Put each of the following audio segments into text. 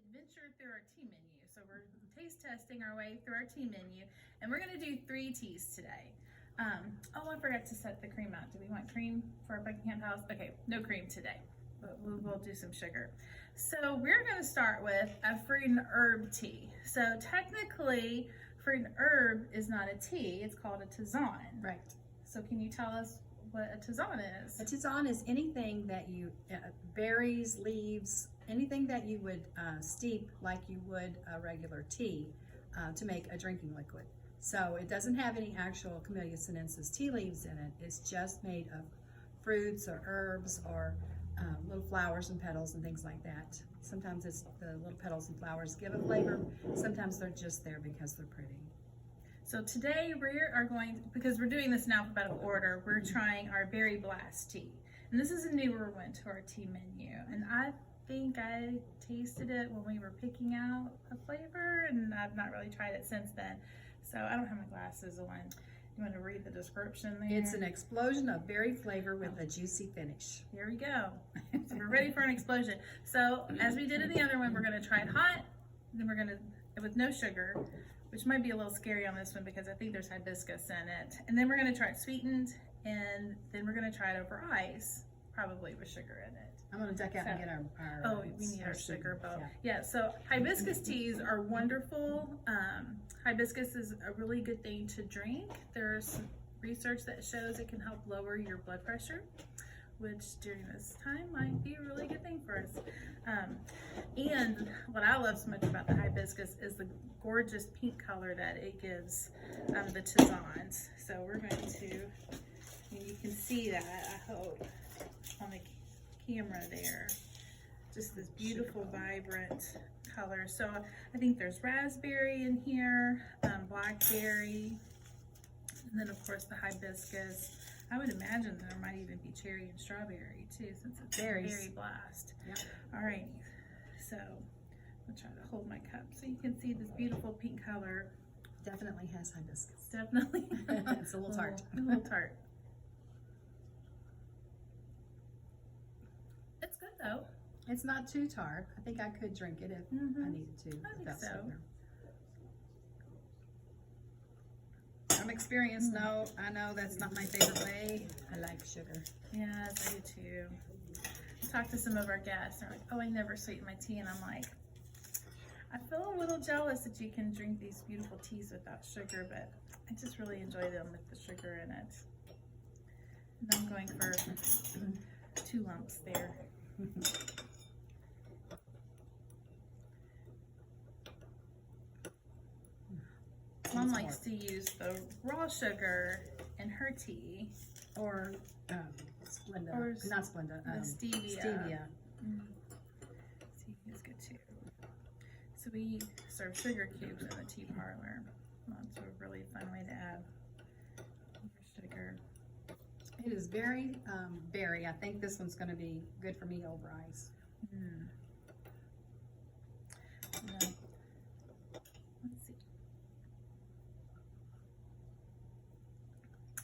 adventure through our tea menu. So we're taste testing our way through our tea menu, and we're gonna do 3 teas today. Oh, I forgot to set the cream out. Do we want cream for our Buckingham House? Okay, no cream today, but we'll do some sugar. So we're gonna start with a fruit and herb tea. So technically, fruit and herb is not a tea, it's called a tisane. Right. So can you tell us what a tisane is? A tisane is anything that you, berries, leaves, anything that you would steep like you would a regular tea to make a drinking liquid. So it doesn't have any actual Camellia sinensis tea leaves in it. It's just made of fruits or herbs or little flowers and petals and things like that. Sometimes it's the little petals and flowers give a flavor. Sometimes they're just there because they're pretty. So today we are going, because we're doing this in alphabetical order, we're trying our Berry Blast tea. And this is a newer one to our tea menu. And I think I tasted it when we were picking out a flavor, and I've not really tried it since then. So I don't have my glasses on. You want to read the description there? It's an explosion of berry flavor with a juicy finish. Here we go. So we're ready for an explosion. So as we did in the other one, we're going to try it hot, then we're going to, with no sugar, which might be a little scary on this one because I think there's hibiscus in it. And then we're going to try it sweetened, and then we're going to try it over ice, probably with sugar in it. I'm going to duck out and get our oh, we need our sugar bowl. Yeah. Yeah, so hibiscus teas are wonderful. Hibiscus is a really good thing to drink. There's research that shows it can help lower your blood pressure, which during this time might be a really good thing for us. And what I love so much about the hibiscus is the gorgeous pink color that it gives the tisanes. So we're going to, you can see that, I hope, on the camera there. Just this beautiful, vibrant color. So I think there's raspberry in here, blackberry, and then of course the hibiscus. I would imagine there might even be cherry and strawberry too, since it's berries. Berry Blast. Yep. Alrighty, so I'll try to hold my cup so you can see this beautiful pink color. Definitely has hibiscus. Definitely. It's a little tart. A little tart. It's good though. It's not too tart. I think I could drink it if I needed to. I think without so. sweetener. I'm experienced. No, I know that's not my favorite way. I like sugar. Yes, I do too. I talked to some of our guests. They're like, "Oh, I never sweeten my tea," and I'm like, I feel a little jealous that you can drink these beautiful teas without sugar, but I just really enjoy them with the sugar in it. And I'm going for 2 lumps there. Mom likes to use the raw sugar in her tea, Or Splenda. Or Not Splenda. the stevia. Stevia. Stevia is good too. So we serve sugar cubes in the tea parlor. That's a really fun way to add sugar. It is very berry. I think this one's going to be good for me over ice. Yeah. Let's see.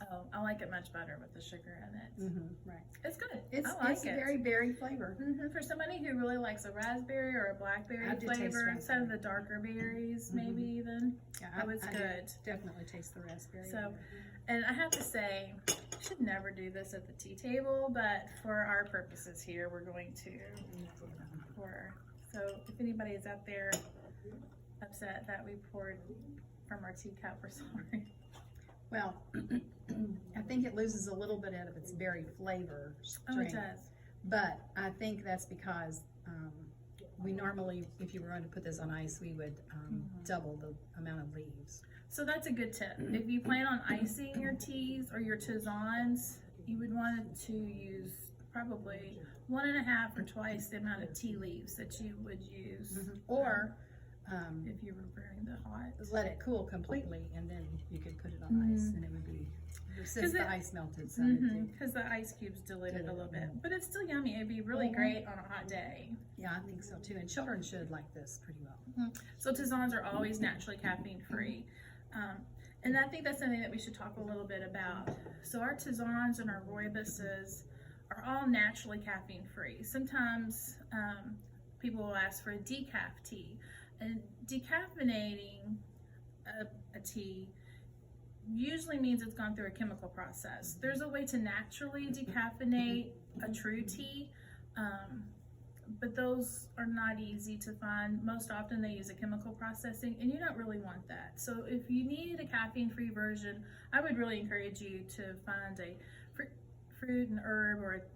Oh, I like it much better with the sugar in it. Right. It's good. It's, I like it's it. a very berry flavor. For somebody who really likes a raspberry or a blackberry I do taste flavor instead of the raspberry. darker berries, maybe even. Yeah, Oh, it's I good. definitely taste the raspberry. So, and I have to say, we should never do this at the tea table, but for our purposes here, we're going to. So if anybody is out there upset that we poured from our teacup, we're sorry. Well, I think it loses a little bit out of its berry flavor. Oh, it strength. does. But I think that's because we normally, if you were going to put this on ice, we would double the amount of leaves. So that's a good tip. If you plan on icing your teas or your tisanes, you would want to use probably 1.5 or twice the amount of tea leaves that you would use. Or if you were brewing the hot. let it cool completely, and then you could put it on ice, and it would be, since the ice melted. So Because the ice cubes dilute it a little bit. But it's still yummy. It'd be really great on a hot day. yeah, I think so too. And children should like this pretty well. So tisanes are always naturally caffeine free. And I think that's something that we should talk a little bit about. So our tisanes and our rooiboses are all naturally caffeine free. Sometimes people will ask for a decaf tea. And decaffeinating a tea usually means it's gone through a chemical process. There's a way to naturally decaffeinate a true tea, but those are not easy to find. Most often they use a chemical processing, and you don't really want that. So if you need a caffeine-free version, I would really encourage you to find a fruit and herb or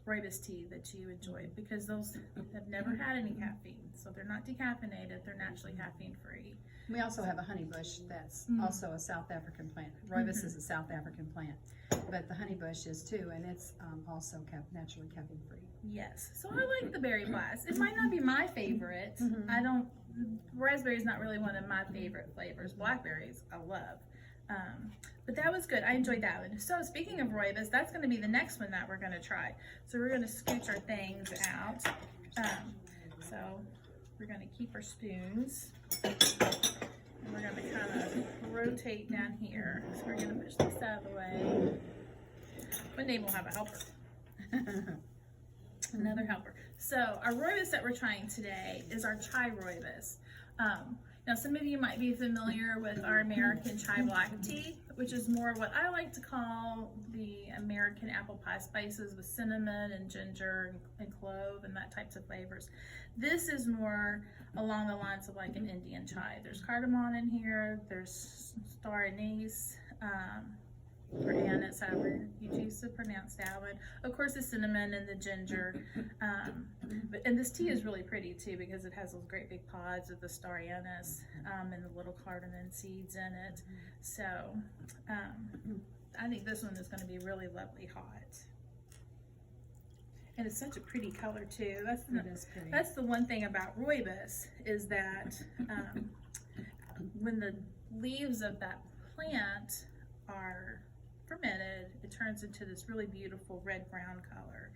rooibos tea that you enjoy, because those have never had any caffeine, so they're not decaffeinated, they're naturally caffeine-free. We also have a honeybush that's also a South African plant. Rooibos is a South African plant, but the honeybush is too, and it's also naturally caffeine-free. Yes, so I like the berry blast. It might not be my favorite. Raspberry is not really one of my favorite flavors. Blackberries, I love. But that was good. I enjoyed that one. So speaking of rooibos, that's going to be the next one that we're going to try. So we're going to scooch our things out. So we're going to keep our spoons. And we're going to kind of rotate down here. So we're going to push this out of the way. One day we'll have a helper. Another helper. So our rooibos that we're trying today is our chai rooibos. Now some of you might be familiar with our American chai black tea, which is more what I like to call the American apple pie spices with cinnamon and ginger and clove and that types of flavors. This is more along the lines of like an Indian chai. There's cardamom in here, there's star anise, or anise, however you choose to pronounce that one. Of course, the cinnamon and the ginger. And this tea is really pretty too, because it has those great big pods of the star anise and the little cardamom seeds in it. So I think this one is going to be really lovely hot. And it's such a pretty color too. That's the one thing about rooibos, is that when the leaves of that plant are fermented, it turns into this really beautiful red-brown color.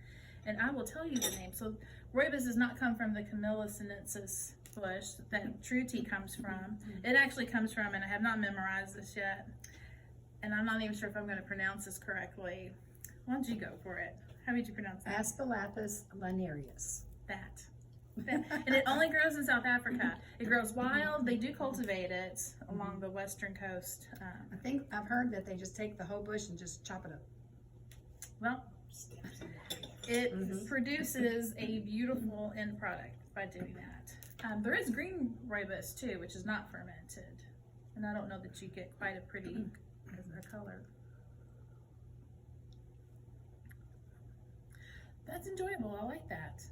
And I will tell you the name. So rooibos does not come from the Camellia sinensis bush that true tea comes from. It actually comes from, and I have not memorized this yet, and I'm not even sure if I'm going to pronounce this correctly. Why don't you go for it? How would you pronounce that? Aspalathes lanarius. That. And it only grows in South Africa. It grows wild. They do cultivate it along the western coast. I think I've heard that they just take the whole bush and just chop it up. Well, it produces a beautiful end product by doing that. There is green rooibos too, which is not fermented. And I don't know that you get quite a pretty color. That's enjoyable. I like that.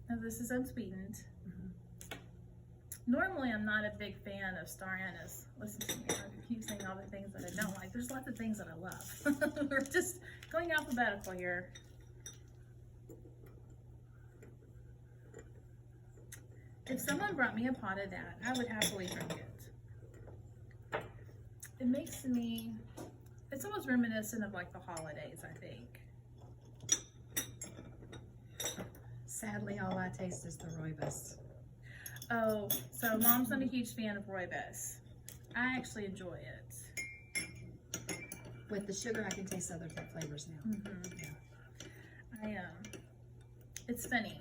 Now this is unsweetened. Normally I'm not a big fan of star anise. Listen to me, I keep saying all the things that I don't like. There's lots of things that I love. We're just going alphabetical here. If someone brought me a pot of that, I would happily drink it. It makes me, it's almost reminiscent of like the holidays, I think. Sadly, all I taste is the rooibos. Oh, so Mom's not a huge fan of rooibos. I actually enjoy it. With the sugar, I can taste other flavors now. It's funny.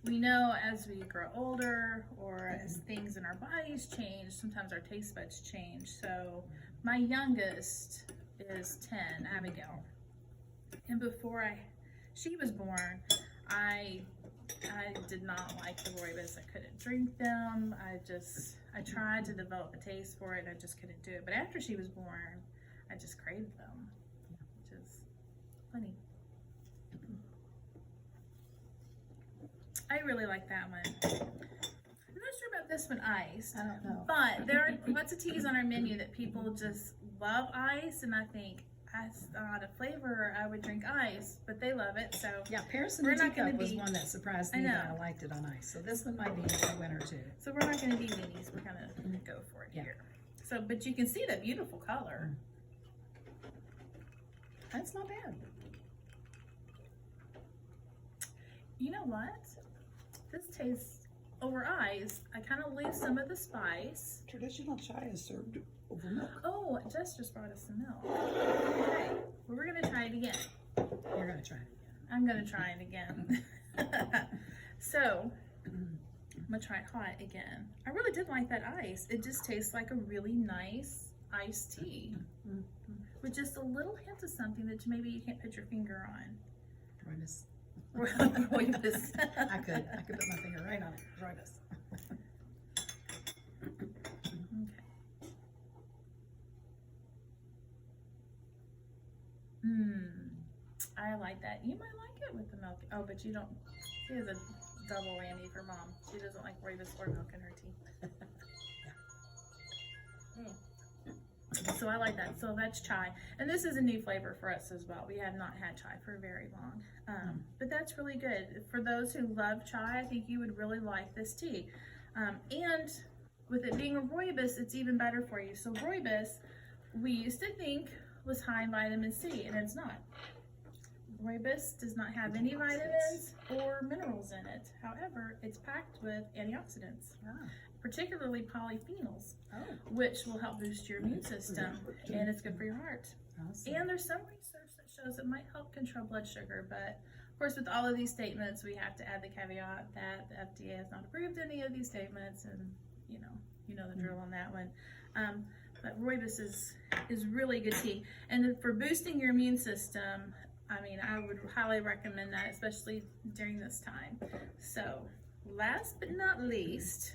We know as we grow older, or as things in our bodies change, sometimes our taste buds change. So my youngest is 10, Abigail. And before she was born, I did not like the rooibos. I couldn't drink them. I tried to develop a taste for it, and I just couldn't do it. But after she was born, I just craved them, which is funny. I really like that one. I'm not sure about this one, iced. I don't know. But there are lots of teas on our menu that people just love ice, and I think that's not a flavor I would drink ice, but they love it. So yeah, Paris and the Teacup was one that surprised me that I liked it on ice. So this one might be a winner too. So we're not going to be weenies. We're going to go for it here. So, but you can see the beautiful color. That's not bad. You know what? This tastes over ice. I kind of lose some of the spice. Traditional chai is served over milk. Oh, Jess just brought us some milk. Okay, well, we're gonna try it again. You're gonna try it again. I'm gonna try it again. So, gonna try it hot again. I really did like that ice. It just tastes like a really nice iced tea with just a little hint of something that maybe you can't put your finger on. Rooibos. Rooibos. I could put my finger right on it. Rooibos. I like that. You might like it with the milk. Oh, but you don't. She has a double whammy for mom. She doesn't like rooibos or milk in her tea. So I like that. So that's chai. And this is a new flavor for us as well. We have not had chai for very long. But that's really good. For those who love chai, I think you would really like this tea. And with it being a rooibos, it's even better for you. So rooibos, we used to think was high in vitamin C, and it's not. Rooibos does not have any vitamins or minerals in it. However, it's packed with antioxidants, particularly polyphenols, which will help boost your immune system, and it's good for your heart. Awesome. And there's some research that shows it might help control blood sugar, but of course, with all of these statements, we have to add the caveat that the FDA has not approved any of these statements, and you know the drill on that one. But rooibos is really good tea, and for boosting your immune system, I mean, I would highly recommend that, especially during this time. So, last but not least,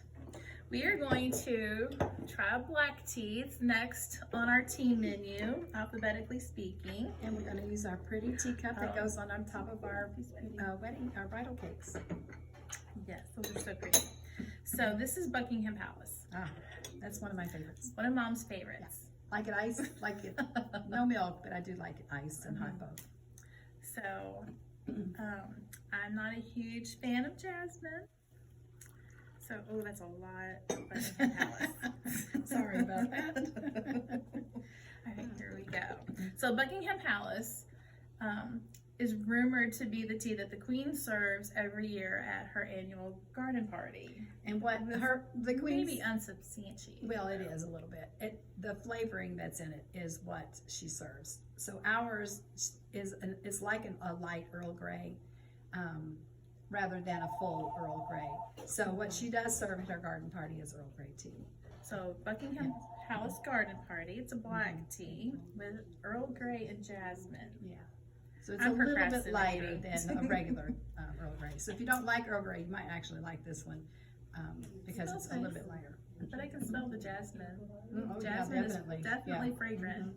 we are going to try black tea. It's next on our tea menu, alphabetically speaking. And we're going to use our pretty teacup that goes on top of our our bridal cakes. Yes, those are so pretty. So this is Buckingham Palace. That's one of my favorites. One of Mom's favorites. Like it iced, like it, no milk, but I do like it iced and hot both. So, I'm not a huge fan of jasmine. So, oh, that's a lot of Buckingham Palace. Sorry about that. All right, here we go. So, Buckingham Palace is rumored to be the tea that the Queen serves every year at her annual garden party. And what the Queen's, maybe unsubstantiated. well, it is a little bit. The flavoring that's in it is what she serves. So ours is like a light Earl Grey, rather than a full Earl Grey. So what she does serve at her garden party is Earl Grey tea. So Buckingham Palace garden party. It's a black tea with Earl Grey and jasmine. Yeah. So it's a little bit lighter than a regular Earl Grey. So if you don't like Earl Grey, you might actually like this one because it's a little bit lighter. But I can smell the jasmine. Oh, Jasmine yeah, definitely. is definitely Yeah. fragrant.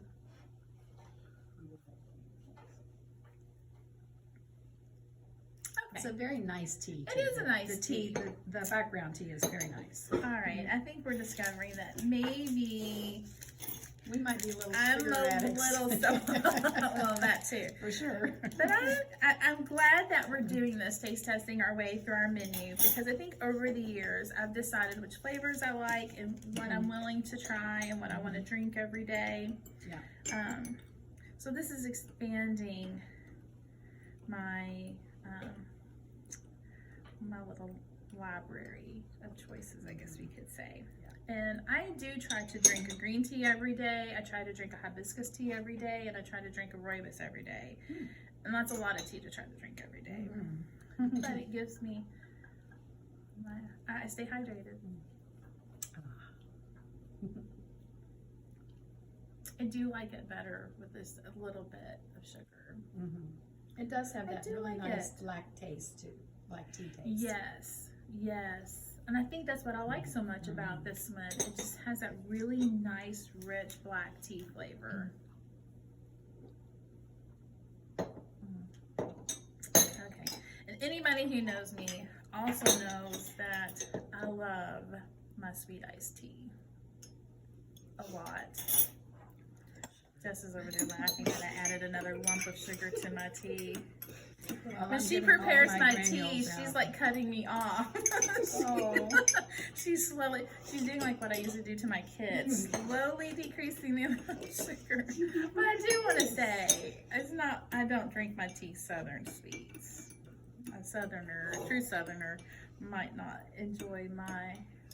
It's a very nice tea. It is a nice tea. The background tea is very nice. All right, I think we're discovering that maybe we might be a little I'm sugar a addicts. little well, that too. For sure. But I'm glad that we're doing this taste testing our way through our menu, because I think over the years I've decided which flavors I like and what I'm willing to try and what I want to drink every day. Yeah. So this is expanding my my little library of choices, I guess we could say. And I do try to drink a green tea every day. I try to drink a hibiscus tea every day, and I try to drink a rooibos every day. And that's a lot of tea to try to drink every day. But it gives me, I stay hydrated. I do like it better with this a little bit of sugar. It does have that do really like nice it. black taste too, black tea taste. Yes, yes. And I think that's what I like so much about this one. It just has that really nice, rich black tea flavor. Okay. And anybody who knows me also knows that I love my sweet iced tea a lot. Jess is over there laughing that I added another lump of sugar to my tea. Well, When I'm she giving all prepares my granules tea, out. she's like cutting me off. Oh. She's doing like what I used to do to my kids, slowly decreasing the amount of sugar. But I do want to say, I don't drink my tea Southern sweets. A Southerner, a true Southerner, might not enjoy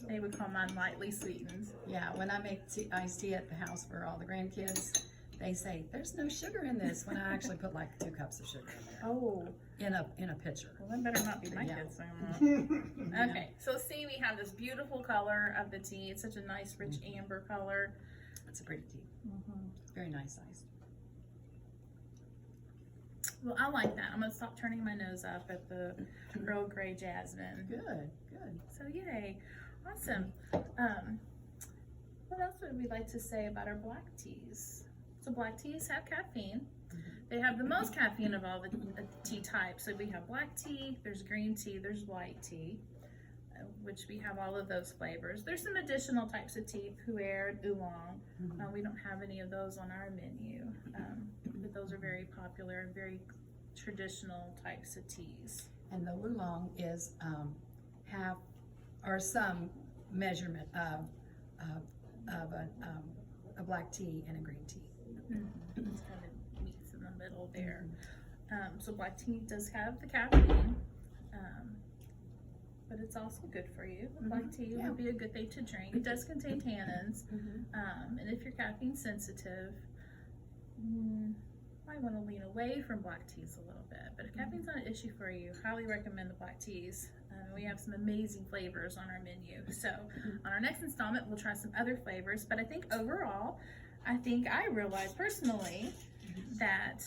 they would call mine lightly sweetened. Yeah, when I make iced tea at the house for all the grandkids, they say there's no sugar in this when I actually put like 2 cups of sugar in there Oh, in a pitcher. well, that better not be my Yeah. kids. Okay, so see, we have this beautiful color of the tea. It's such a nice, rich amber color. It's a pretty tea. Very nice size. Well, I like that. I'm gonna stop turning my nose up at the Earl Grey Jasmine. Good, good. So yay, awesome. What else would we like to say about our black teas? So black teas have caffeine. They have the most caffeine of all the tea types. So we have black tea, there's green tea, there's white tea, which we have all of those flavors. There's some additional types of tea, pu'er and oolong. We don't have any of those on our menu, but those are very popular and very traditional types of teas. And the oolong is half or some measurement of a black tea and a green tea. It's kind of meets in the middle there. So black tea does have the caffeine, but it's also good for you. Black tea would be a good thing to drink. It does contain tannins, and if you're caffeine sensitive, you might want to lean away from black teas a little bit. But if caffeine's not an issue for you, highly recommend the black teas. We have some amazing flavors on our menu. So on our next installment, we'll try some other flavors. But I think overall, I realized personally that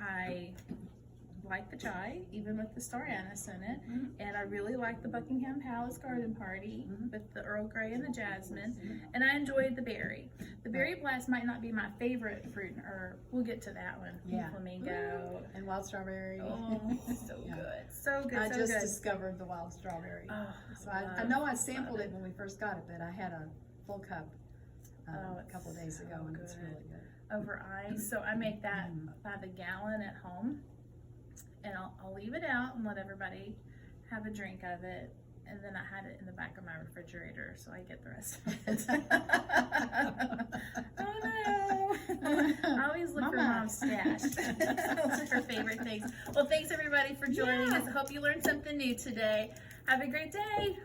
I like the chai, even with the star anise in it, and I really like the Buckingham Palace Garden Party with the Earl Grey and the jasmine, and I enjoyed the berry. The berry blast might not be my favorite fruit and herb. We'll get to that one. Yeah. Flamingo. And wild strawberry. Oh, so Yeah. good. So good, I so just good. discovered the wild strawberry. Oh, So I know I sampled it when we first got it, but I had a full cup a couple of days so ago, and it's good. really good. Over ice. So I make that by the gallon at home, and I'll leave it out and let everybody have a drink of it, and then I had it in the back of my refrigerator, so I get the rest of it. Oh no! I always look for Mama. Mom's stash. Those are her favorite things. Well, thanks everybody for joining us. I hope you learned something new today. Have a great day.